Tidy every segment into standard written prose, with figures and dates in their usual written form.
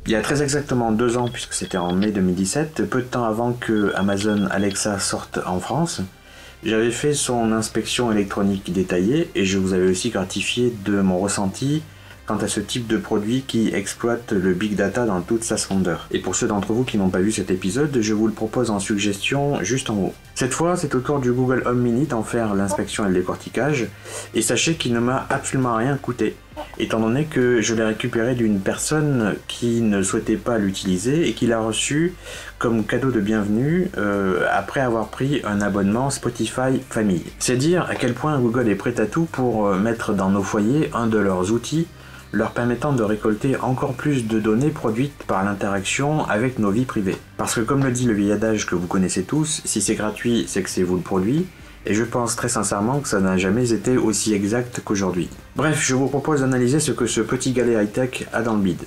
Il y a très exactement 2 ans, puisque c'était en mai 2017, peu de temps avant que Amazon Alexa sorte en France, j'avais fait son inspection électronique détaillée et je vous avais aussi gratifié de mon ressenti quant à ce type de produit qui exploite le big data dans toute sa splendeur. Et pour ceux d'entre vous qui n'ont pas vu cet épisode, je vous le propose en suggestion juste en haut. Cette fois, c'est au tour du Google Home Mini d'en faire l'inspection et le décortiquage, et sachez qu'il ne m'a absolument rien coûté, étant donné que je l'ai récupéré d'une personne qui ne souhaitait pas l'utiliser et qui l'a reçu comme cadeau de bienvenue après avoir pris un abonnement Spotify Famille. C'est dire à quel point Google est prêt à tout pour mettre dans nos foyers un de leurs outils leur permettant de récolter encore plus de données produites par l'interaction avec nos vies privées. Parce que comme le dit le vieil adage que vous connaissez tous, si c'est gratuit, c'est que c'est vous le produit, et je pense très sincèrement que ça n'a jamais été aussi exact qu'aujourd'hui. Bref, je vous propose d'analyser ce que ce petit galet high-tech a dans le bide.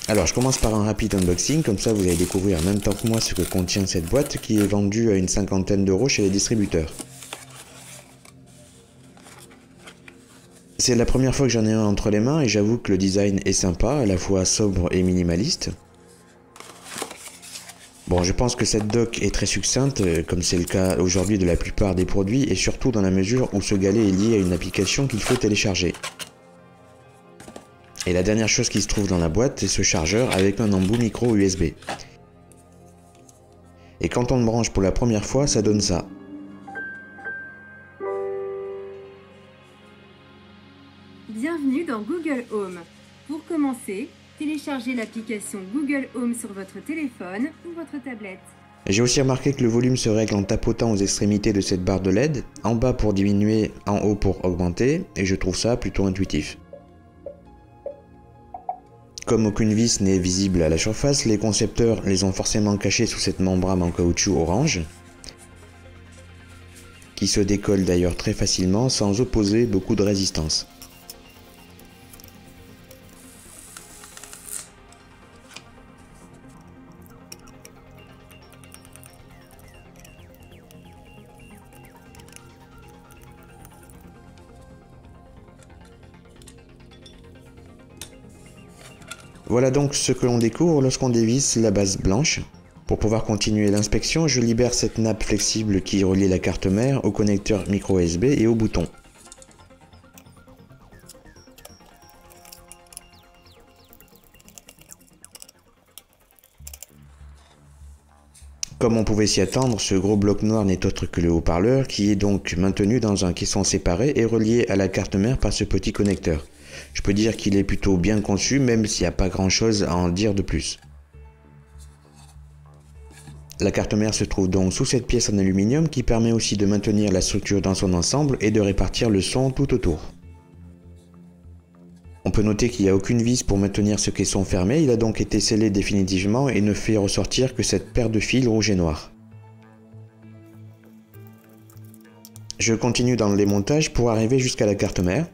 Alors je commence par un rapide unboxing, comme ça vous allez découvrir en même temps que moi ce que contient cette boîte qui est vendue à une 50aine d'euros chez les distributeurs. C'est la première fois que j'en ai un entre les mains et j'avoue que le design est sympa, à la fois sobre et minimaliste. Bon, je pense que cette dock est très succincte, comme c'est le cas aujourd'hui de la plupart des produits, et surtout dans la mesure où ce galet est lié à une application qu'il faut télécharger. Et la dernière chose qui se trouve dans la boîte, c'est ce chargeur avec un embout micro USB. Et quand on le branche pour la première fois, ça donne ça. Bienvenue dans Google Home. Pour commencer, téléchargez l'application Google Home sur votre téléphone ou votre tablette. J'ai aussi remarqué que le volume se règle en tapotant aux extrémités de cette barre de LED, en bas pour diminuer, en haut pour augmenter, et je trouve ça plutôt intuitif. Comme aucune vis n'est visible à la surface, les concepteurs les ont forcément cachés sous cette membrane en caoutchouc orange, qui se décolle d'ailleurs très facilement sans opposer beaucoup de résistance. Voilà donc ce que l'on découvre lorsqu'on dévisse la base blanche. Pour pouvoir continuer l'inspection, je libère cette nappe flexible qui relie la carte mère au connecteur micro USB et au bouton. Comme on pouvait s'y attendre, ce gros bloc noir n'est autre que le haut-parleur qui est donc maintenu dans un caisson séparé et relié à la carte mère par ce petit connecteur. Je peux dire qu'il est plutôt bien conçu, même s'il n'y a pas grand chose à en dire de plus. La carte mère se trouve donc sous cette pièce en aluminium qui permet aussi de maintenir la structure dans son ensemble et de répartir le son tout autour. On peut noter qu'il n'y a aucune vis pour maintenir ce caisson fermé, il a donc été scellé définitivement et ne fait ressortir que cette paire de fils rouge et noir. Je continue dans le démontage pour arriver jusqu'à la carte mère.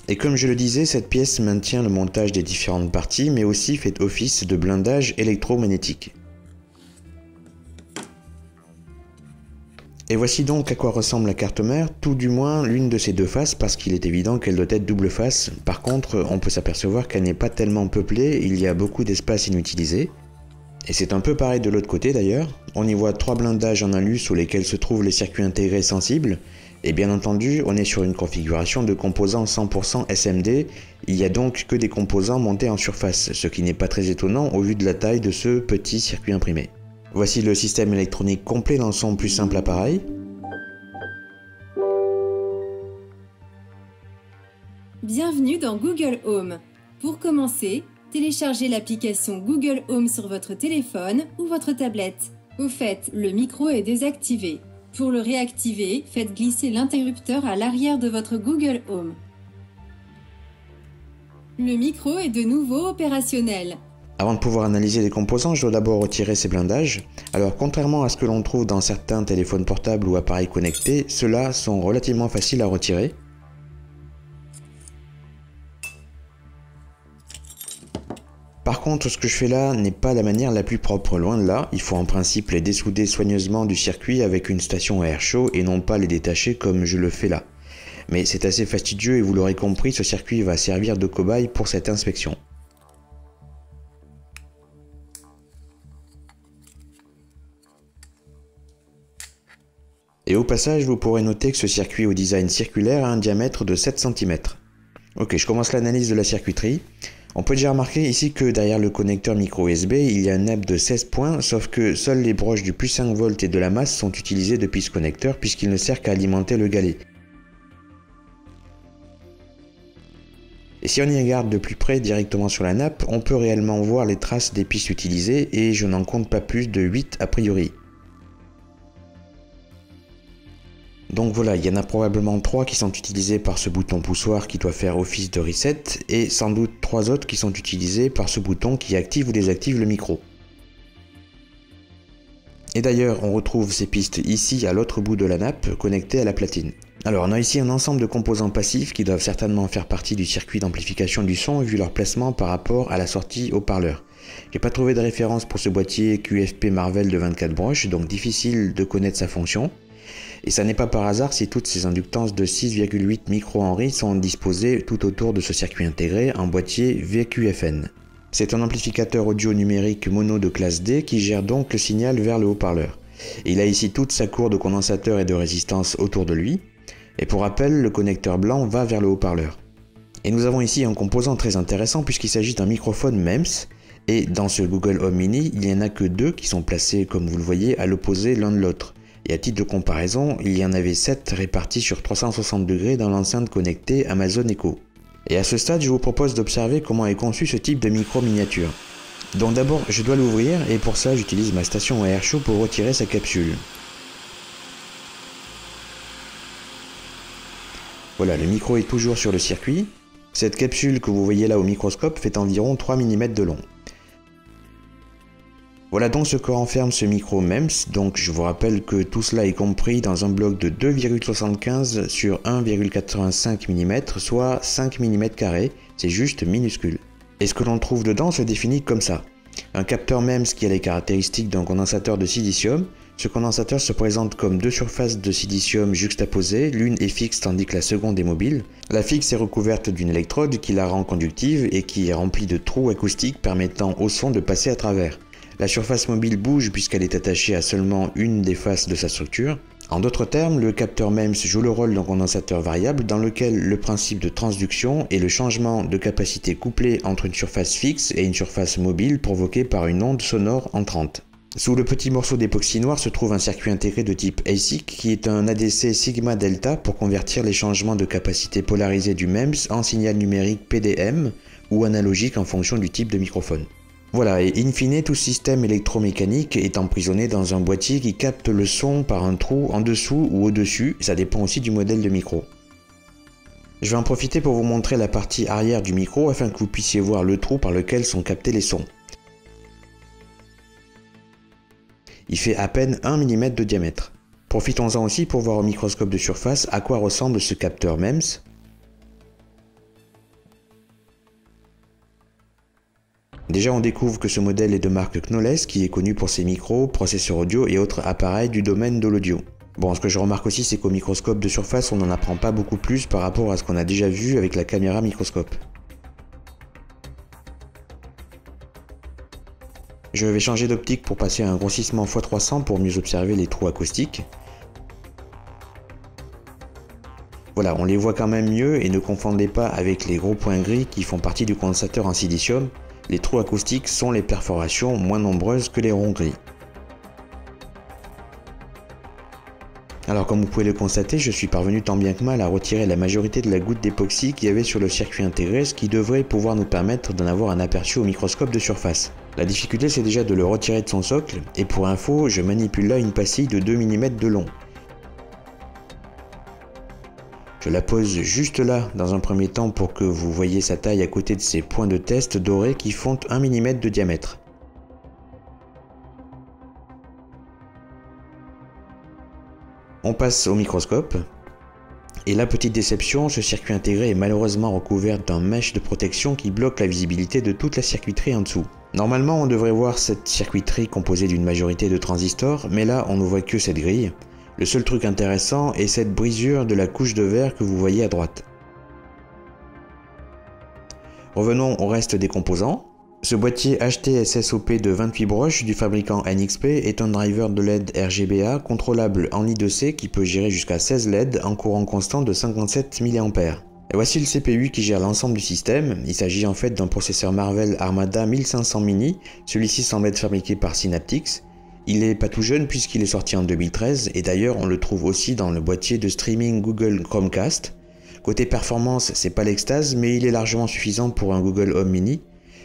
Et comme je le disais, cette pièce maintient le montage des différentes parties, mais aussi fait office de blindage électromagnétique. Et voici donc à quoi ressemble la carte mère, tout du moins l'une de ses deux faces, parce qu'il est évident qu'elle doit être double face. Par contre, on peut s'apercevoir qu'elle n'est pas tellement peuplée, il y a beaucoup d'espace inutilisé. Et c'est un peu pareil de l'autre côté d'ailleurs. On y voit 3 blindages en alu sous lesquels se trouvent les circuits intégrés sensibles. Et bien entendu, on est sur une configuration de composants 100% SMD, il n'y a donc que des composants montés en surface, ce qui n'est pas très étonnant au vu de la taille de ce petit circuit imprimé. Voici le système électronique complet dans son plus simple appareil. Bienvenue dans Google Home. Pour commencer, téléchargez l'application Google Home sur votre téléphone ou votre tablette. Au fait, le micro est désactivé. Pour le réactiver, faites glisser l'interrupteur à l'arrière de votre Google Home. Le micro est de nouveau opérationnel. Avant de pouvoir analyser les composants, je dois d'abord retirer ces blindages. Alors contrairement à ce que l'on trouve dans certains téléphones portables ou appareils connectés, ceux-là sont relativement faciles à retirer. Par contre, ce que je fais là n'est pas la manière la plus propre, loin de là. Il faut en principe les dessouder soigneusement du circuit avec une station à air chaud et non pas les détacher comme je le fais là. Mais c'est assez fastidieux et vous l'aurez compris, ce circuit va servir de cobaye pour cette inspection. Et au passage, vous pourrez noter que ce circuit au design circulaire a un diamètre de 7 cm. Ok, je commence l'analyse de la circuiterie. On peut déjà remarquer ici que derrière le connecteur micro USB, il y a un nap de 16 points, sauf que seules les broches du plus 5 volts et de la masse sont utilisées depuis ce connecteur puisqu'il ne sert qu'à alimenter le galet. Et si on y regarde de plus près directement sur la nappe, on peut réellement voir les traces des pistes utilisées et je n'en compte pas plus de 8 a priori. Donc voilà, il y en a probablement 3 qui sont utilisés par ce bouton poussoir qui doit faire office de reset et sans doute 3 autres qui sont utilisés par ce bouton qui active ou désactive le micro. Et d'ailleurs, on retrouve ces pistes ici à l'autre bout de la nappe connectées à la platine. Alors on a ici un ensemble de composants passifs qui doivent certainement faire partie du circuit d'amplification du son vu leur placement par rapport à la sortie haut-parleur. J'ai pas trouvé de référence pour ce boîtier QFP Marvell de 24 broches, donc difficile de connaître sa fonction. Et ça n'est pas par hasard si toutes ces inductances de 6,8 microhenry sont disposées tout autour de ce circuit intégré en boîtier VQFN. C'est un amplificateur audio numérique mono de classe D qui gère donc le signal vers le haut-parleur. Il a ici toute sa cour de condensateurs et de résistance autour de lui. Et pour rappel, le connecteur blanc va vers le haut-parleur. Et nous avons ici un composant très intéressant puisqu'il s'agit d'un microphone MEMS. Et dans ce Google Home Mini, il n'y en a que 2 qui sont placés, comme vous le voyez, à l'opposé l'un de l'autre. Et à titre de comparaison, il y en avait 7 répartis sur 360 degrés dans l'enceinte connectée Amazon Echo. Et à ce stade, je vous propose d'observer comment est conçu ce type de micro miniature. Donc d'abord, je dois l'ouvrir et pour ça, j'utilise ma station à air chaud pour retirer sa capsule. Voilà, le micro est toujours sur le circuit. Cette capsule que vous voyez là au microscope fait environ 3 mm de long. Voilà donc ce que renferme ce micro MEMS, donc je vous rappelle que tout cela est compris dans un bloc de 2,75 sur 1,85 mm, soit 5 mm carrés, c'est juste minuscule. Et ce que l'on trouve dedans se définit comme ça. Un capteur MEMS qui a les caractéristiques d'un condensateur de silicium. Ce condensateur se présente comme 2 surfaces de silicium juxtaposées, l'une est fixe tandis que la seconde est mobile. La fixe est recouverte d'une électrode qui la rend conductive et qui est remplie de trous acoustiques permettant au son de passer à travers. La surface mobile bouge puisqu'elle est attachée à seulement une des faces de sa structure. En d'autres termes, le capteur MEMS joue le rôle d'un condensateur variable dans lequel le principe de transduction est le changement de capacité couplé entre une surface fixe et une surface mobile provoquée par une onde sonore entrante. Sous le petit morceau d'époxy noir se trouve un circuit intégré de type ASIC qui est un ADC sigma delta pour convertir les changements de capacité polarisée du MEMS en signal numérique PDM ou analogique en fonction du type de microphone. Voilà, et in fine, tout système électromécanique est emprisonné dans un boîtier qui capte le son par un trou en dessous ou au-dessus, ça dépend aussi du modèle de micro. Je vais en profiter pour vous montrer la partie arrière du micro afin que vous puissiez voir le trou par lequel sont captés les sons. Il fait à peine 1 mm de diamètre. Profitons-en aussi pour voir au microscope de surface à quoi ressemble ce capteur MEMS. Déjà on découvre que ce modèle est de marque Knowles qui est connu pour ses micros, processeurs audio et autres appareils du domaine de l'audio. Bon, ce que je remarque aussi c'est qu'au microscope de surface on n'en apprend pas beaucoup plus par rapport à ce qu'on a déjà vu avec la caméra microscope. Je vais changer d'optique pour passer à un grossissement x300 pour mieux observer les trous acoustiques. Voilà, on les voit quand même mieux et ne confondez pas avec les gros points gris qui font partie du condensateur en silicium. Les trous acoustiques sont les perforations moins nombreuses que les ronds gris. Alors comme vous pouvez le constater, je suis parvenu tant bien que mal à retirer la majorité de la goutte d'époxy qu'il y avait sur le circuit intégré, ce qui devrait pouvoir nous permettre d'en avoir un aperçu au microscope de surface. La difficulté c'est déjà de le retirer de son socle, et pour info, je manipule là une pastille de 2 mm de long. Je la pose juste là dans un premier temps pour que vous voyez sa taille à côté de ces points de test dorés qui font 1 mm de diamètre. On passe au microscope. Et là, petite déception, ce circuit intégré est malheureusement recouvert d'un mesh de protection qui bloque la visibilité de toute la circuiterie en dessous. Normalement, on devrait voir cette circuiterie composée d'une majorité de transistors, mais là, on ne voit que cette grille. Le seul truc intéressant est cette brisure de la couche de verre que vous voyez à droite. Revenons au reste des composants. Ce boîtier HT-SSOP de 28 broches du fabricant NXP est un driver de LED RGBA contrôlable en I2C qui peut gérer jusqu'à 16 LED en courant constant de 57 mA. Et voici le CPU qui gère l'ensemble du système. Il s'agit en fait d'un processeur Marvell Armada 1500 Mini, celui-ci semble être fabriqué par Synaptics. Il est pas tout jeune puisqu'il est sorti en 2013 et d'ailleurs on le trouve aussi dans le boîtier de streaming Google Chromecast. Côté performance, c'est pas l'extase mais il est largement suffisant pour un Google Home Mini.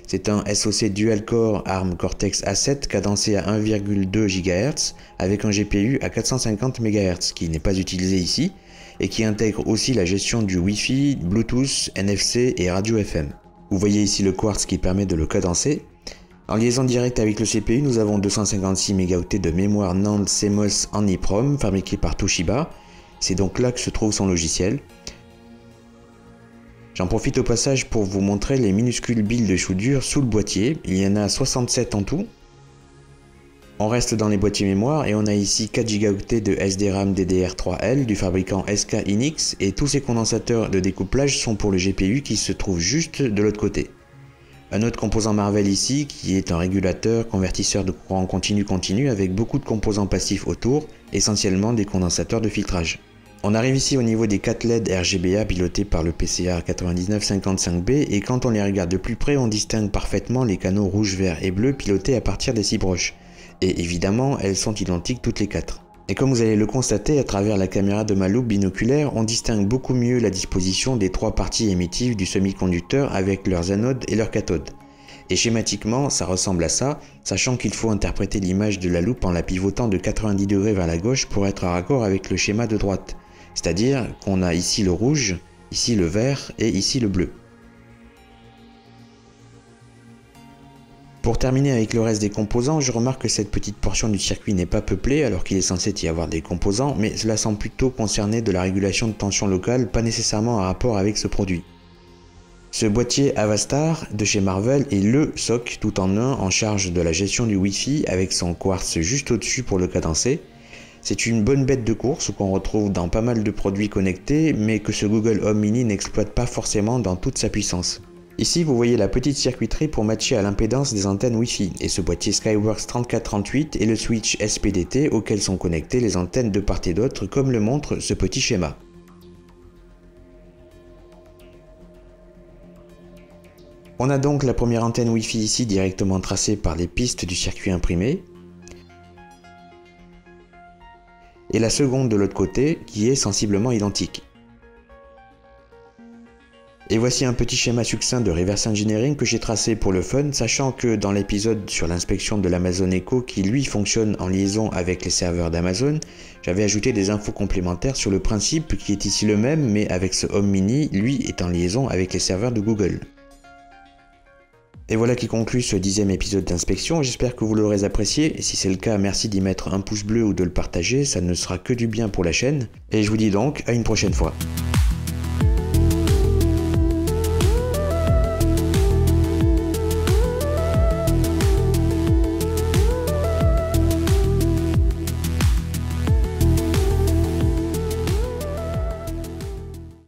C'est un SoC dual-core ARM Cortex A7 cadencé à 1,2 GHz avec un GPU à 450 MHz qui n'est pas utilisé ici et qui intègre aussi la gestion du Wi-Fi, Bluetooth, NFC et radio FM. Vous voyez ici le quartz qui permet de le cadencer. En liaison directe avec le CPU, nous avons 256 mégaoctets de mémoire NAND CMOS en EEPROM fabriqué par Toshiba. C'est donc là que se trouve son logiciel. J'en profite au passage pour vous montrer les minuscules billes de soudure sous le boîtier. Il y en a 67 en tout. On reste dans les boîtiers mémoire et on a ici 4 Go de SDRAM DDR3L du fabricant SK Hynix et tous ces condensateurs de découplage sont pour le GPU qui se trouve juste de l'autre côté. Un autre composant Marvell ici qui est un régulateur convertisseur de courant continu avec beaucoup de composants passifs autour, essentiellement des condensateurs de filtrage. On arrive ici au niveau des 4 LED RGBA pilotés par le PCA 9955B et quand on les regarde de plus près on distingue parfaitement les canaux rouge, vert et bleu pilotés à partir des 6 broches. Et évidemment elles sont identiques toutes les 4. Et comme vous allez le constater à travers la caméra de ma loupe binoculaire, on distingue beaucoup mieux la disposition des 3 parties émissives du semi-conducteur avec leurs anodes et leurs cathodes. Et schématiquement ça ressemble à ça, sachant qu'il faut interpréter l'image de la loupe en la pivotant de 90 degrés vers la gauche pour être raccord avec le schéma de droite. C'est-à-dire qu'on a ici le rouge, ici le vert et ici le bleu. Pour terminer avec le reste des composants, je remarque que cette petite portion du circuit n'est pas peuplée alors qu'il est censé y avoir des composants, mais cela semble plutôt concerner de la régulation de tension locale, pas nécessairement en rapport avec ce produit. Ce boîtier Avastar de chez Marvell est le SoC tout en un en charge de la gestion du Wi-Fi avec son quartz juste au-dessus pour le cadencer. C'est une bonne bête de course qu'on retrouve dans pas mal de produits connectés, mais que ce Google Home Mini n'exploite pas forcément dans toute sa puissance. Ici, vous voyez la petite circuiterie pour matcher à l'impédance des antennes Wi-Fi, et ce boîtier Skyworks 3438 est le switch SPDT auquel sont connectées les antennes de part et d'autre, comme le montre ce petit schéma. On a donc la première antenne Wi-Fi ici directement tracée par les pistes du circuit imprimé, et la seconde de l'autre côté qui est sensiblement identique. Et voici un petit schéma succinct de reverse engineering que j'ai tracé pour le fun, sachant que dans l'épisode sur l'inspection de l'Amazon Echo qui lui fonctionne en liaison avec les serveurs d'Amazon, j'avais ajouté des infos complémentaires sur le principe qui est ici le même, mais avec ce Home Mini, lui est en liaison avec les serveurs de Google. Et voilà qui conclut ce 10e épisode d'inspection, j'espère que vous l'aurez apprécié, et si c'est le cas, merci d'y mettre un pouce bleu ou de le partager, ça ne sera que du bien pour la chaîne, et je vous dis donc à une prochaine fois.